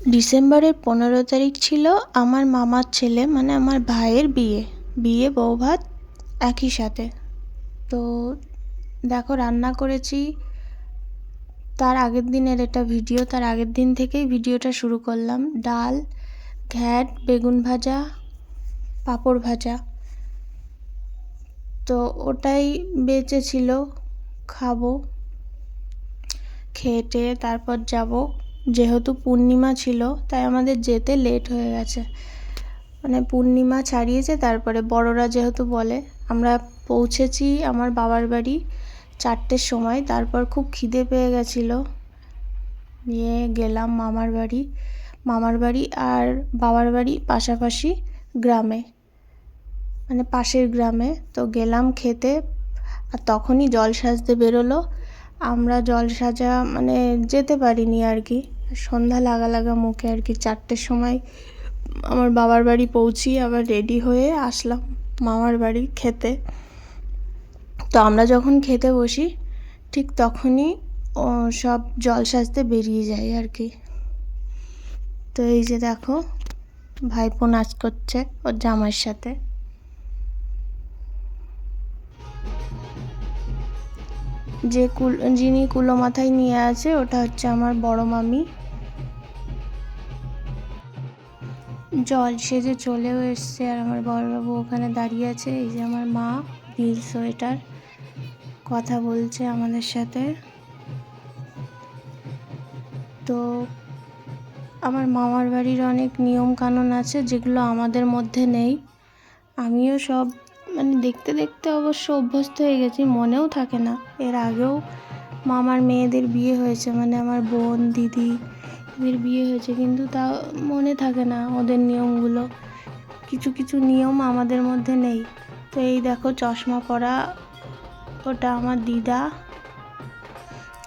ডিসেম্বরের 15 তারিখ ছিল আমার মামার ছেলে মানে আমার ভাইয়ের বিয়ে বৌভাত একই সাথে। তো দেখো রান্না করেছি তার আগের দিনের এটা ভিডিও, তার আগের দিন থেকেই ভিডিওটা শুরু করলাম। ডাল, ঘ্যাট, বেগুন ভাজা, পাঁপড় ভাজা। তো ওটাই বেঁচে ছিল, খাবো। খেটে তারপর যাব, যেহেতু পূর্ণিমা ছিল তাই আমাদের যেতে লেট হয়ে গেছে। মানে পূর্ণিমা ছাড়িয়েছে তারপরে বড়রা যেহেতু বলে। আমরা পৌঁছেছি আমার বাবার বাড়ি 4টের সময়। তারপর খুব খিদে পেয়ে গেছিলো, নিয়ে গেলাম মামার বাড়ি আর বাবার বাড়ি পাশাপাশি গ্রামে, মানে পাশের গ্রামে। তো গেলাম খেতে, আর তখনই জল সাজতে বেরোলো। আমরা জল সাজা মানে যেতে পারিনি আর কি, সন্ধ্যা লাগা মুখে আর কি। 4টের সময় আমার বাবার বাড়ি পৌঁছি, আবার রেডি হয়ে আসলাম মামার বাড়ি খেতে। তো আমরা যখন খেতে বসি ঠিক তখনই সব জল সাজতে বেরিয়ে যায় আর কি। তো এই যে দেখো ভাইপো নাচ করছে ওর জামাইয়ের সাথে। যিনি কুলো মাথায় নিয়ে আছে ওটা হচ্ছে আমার বড় মামি। জল সেজে চলেও এসছে, আর আমার বড়বাবু ওখানে দাঁড়িয়ে আছে। এই যে আমার মা নীল সোয়েটার, কথা বলছে আমাদের সাথে। তো আমার মামার বাড়ির অনেক নিয়ম কানুন আছে যেগুলো আমাদের মধ্যে নেই। আমিও সব মানে দেখতে দেখতে অবশ্য অভ্যস্ত হয়ে গেছি, মনেও থাকে না। এর আগেও মামার মেয়েদের বিয়ে হয়েছে, মানে আমার বোন দিদি এদের বিয়ে হয়েছে, কিন্তু তা মনে থাকে না ওদের নিয়মগুলো। কিছু কিছু নিয়ম আমাদের মধ্যে নেই। তো এই দেখো চশমা পরা, ওটা আমার দিদা,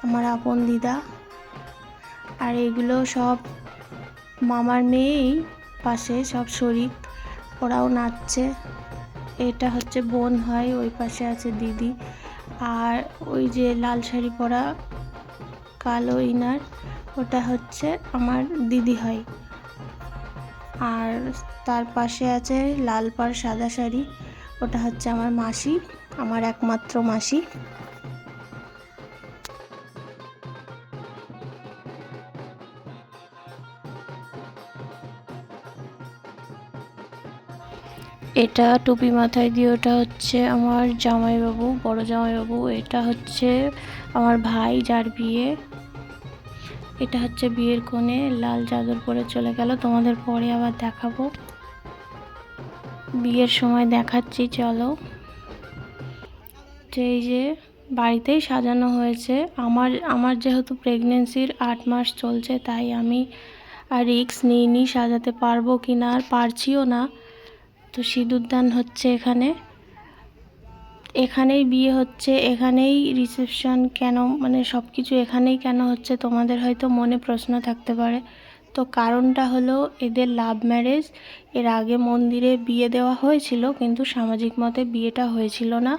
আমার আপন দিদা। আর এগুলো সব মামার মেয়েই, পাশে সব শরিক, ওরাও নাচছে। এটা হচ্ছে বোন হয়, ওই পাশে আছে দিদি। আর ওই যে লাল শাড়ি পরা কালো ইনার, ওটা হচ্ছে আমার দিদি হয়। আর তার পাশে আছে লাল পাড় সাদা শাড়ি, ওটা হচ্ছে আমার মাসি, আমার একমাত্র মাসি। এটা টুপি মাথায় দিয়ে, ওটা হচ্ছে আমার জামাইবাবু, বড় জামাইবাবু। এটা হচ্ছে আমার ভাই যার বিয়ে। এটা হচ্ছে বিয়ের কোণে, লাল চাদর পরে চলে গেল, তোমাদের পরে আবার দেখাবো, বিয়ের সময় দেখাচ্ছি চলো। এই যে বাড়িতেই সাজানো হয়েছে। আমার যেহেতু প্রেগনেন্সির 8 মাস চলছে, তাই আমি আর রিস্ক নিইনি সাজাতে পারবো কি না, আর পারছিও না। তো সিঁদুরদান হচ্ছে এখানেই বিয়ে হচ্ছে, এখানেই রিসেপশন। কেন মানে সব কিছু এখানেই কেন হচ্ছে, তোমাদের হয়তো মনে প্রশ্ন থাকতে পারে। তো কারণটা হলো এদের লাভ ম্যারেজ। এর আগে মন্দিরে বিয়ে দেওয়া হয়েছিল, কিন্তু সামাজিক মতে বিয়েটা হয়েছিল না।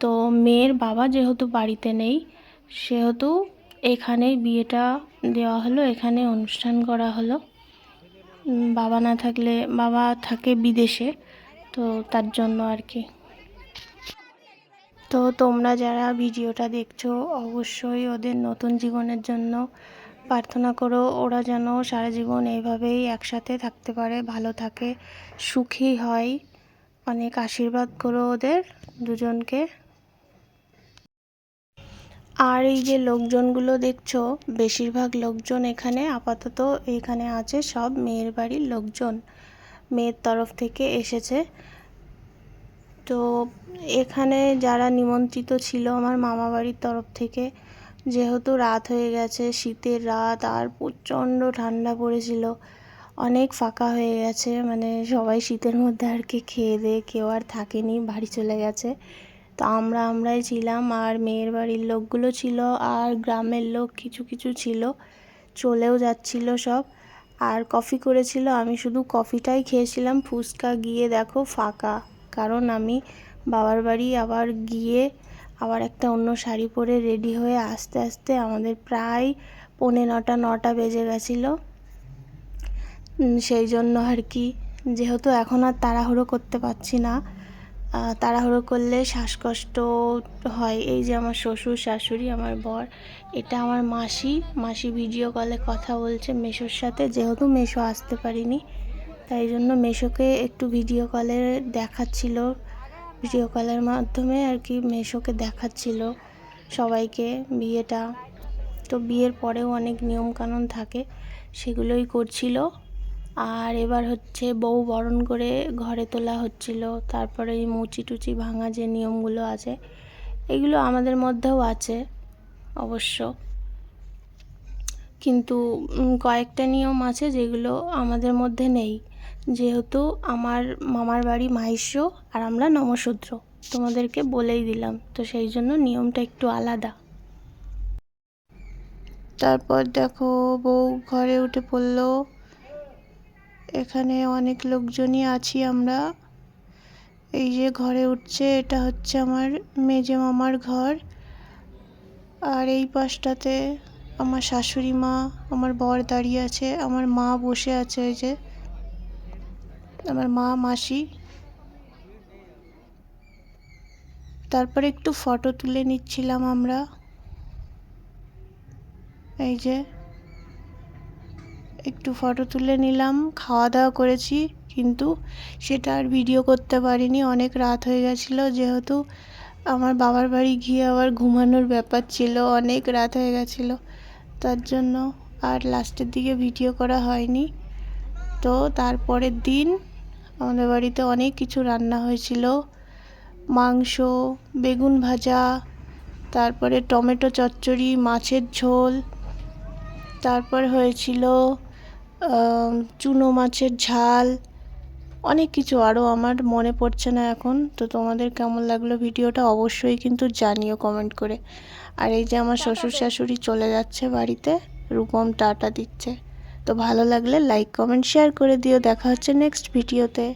তো মেয়ের বাবা যেহেতু বাড়িতে নেই, সেহেতু এখানেই বিয়েটা দেওয়া হলো, এখানে অনুষ্ঠান করা হলো। বাবা না থাকলে, বাবা থাকে বিদেশে, তো তার জন্য আর কি। তো তোমরা যারা ভিডিওটা দেখছো অবশ্যই ওদের নতুন জীবনের জন্য প্রার্থনা করো, ওরা যেন সারা জীবন এইভাবেই একসাথে থাকতে পারে, ভালো থাকে, সুখী হয়। অনেক আশীর্বাদ করো ওদের দুজনকে। আর এই যে লোকজনগুলো দেখছো, বেশিরভাগ লোকজন এখানে আপাতত এখানে আছে সব মেয়ের বাড়ির লোকজন, মেয়ের তরফ থেকে এসেছে। তো এখানে যারা নিমন্ত্রিত ছিল আমার মামা বাড়ির তরফ থেকে, যেহেতু রাত হয়ে গেছে, শীতের রাত, আর প্রচণ্ড ঠান্ডা পড়েছিল, অনেক ফাঁকা হয়ে গেছে, মানে সবাই শীতের মধ্যে আর কি খেয়ে দিয়ে কেউ আর থাকেনি, বাড়ি চলে গেছে। তো আমরাই ছিলাম, আর মেয়ের বাড়ির লোকগুলো ছিল, আর গ্রামের লোক কিছু কিছু ছিল, চলেও যাচ্ছিল সব। আর কফি করেছিল, আমি শুধু কফিটাই খেয়েছিলাম। ফুচকা গিয়ে দেখো ফাঁকা, কারণ আমি বাবার বাড়ি আবার গিয়ে আবার একটা অন্য শাড়ি পরে রেডি হয়ে আস্তে আস্তে আমাদের প্রায় 9:45 বেজে গেছিলো। সেই জন্য আর কি, যেহেতু এখন আর তাড়াহুড়ো করতে পারছি না, তাড়াহুড়ো করলে শ্বাসকষ্ট হয়। এই যে আমার শ্বশুর শাশুড়ি, আমার বর, এটা আমার মাসি ভিডিও কলে কথা বলছে মেসোর সাথে, যেহেতু মেসো আসতে পারিনি তাই জন্য মেসোকে একটু ভিডিও কলে দেখাচ্ছিল, ভিডিও কলের মাধ্যমে আর কি মেসোকে দেখাচ্ছিল সবাইকে বিয়েটা। তো বিয়ের পরেও অনেক নিয়মকানুন থাকে, সেগুলোই করছিল। আর এবার হচ্ছে বউ বরণ করে ঘরে তোলা হচ্ছিল, তারপরে এই মুচি টুচি ভাঙা যে নিয়মগুলো আছে এগুলো আমাদের মধ্যেও আছে অবশ্য, কিন্তু কয়েকটা নিয়ম আছে যেগুলো আমাদের মধ্যে নেই, যেহেতু আমার মামার বাড়ি মাহিষ্য আর আমরা নমশূদ্র, তোমাদেরকে বলেই দিলাম, তো সেই জন্য নিয়মটা একটু আলাদা। তারপর দেখো বউ ঘরে উঠে পড়লো, এখানে অনেক লোকজনই আছি আমরা। এই যে ঘরে উঠছে, এটা হচ্ছে আমার মেজে মামার ঘর, আর এই পাশটাতে আমার শাশুড়ি মা, আমার বর দাঁড়িয়ে আছে, আমার মা বসে আছে, এই যে আমার মা মাসি। তারপরে একটু ফটো তুলে নিচ্ছিলাম আমরা, এই যে একটু ফটো তুলে নিলাম, খাওয়া দাওয়া করেছি, কিন্তু সেটা আর ভিডিও করতে পারিনি, অনেক রাত হয়ে গেছিলো, যেহেতু আমার বাবার বাড়ি গিয়ে আবার ঘুমানোর ব্যাপার ছিল, অনেক রাত হয়ে গেছিলো, তার জন্য আর লাস্টের দিকে ভিডিও করা হয়নি। তো তারপরের দিন আমাদের বাড়িতে অনেক কিছু রান্না হয়েছিল, মাংস, বেগুন ভাজা, তারপরে টমেটো চচ্চড়ি, মাছের ঝোল, তারপর হয়েছিল চুনো মাছের ঝাল, অনেক কিছু, আরও আমার মনে পড়ছে না এখন। তো তোমাদের কেমন লাগলো ভিডিওটা অবশ্যই কিন্তু জানিও কমেন্ট করে। আর এই যে আমার শ্বশুর শাশুড়ি চলে যাচ্ছে বাড়িতে, রূপম টাটা দিচ্ছে। তো ভালো লাগলে লাইক কমেন্ট শেয়ার করে দিও, দেখা হচ্ছে নেক্সট ভিডিওতে।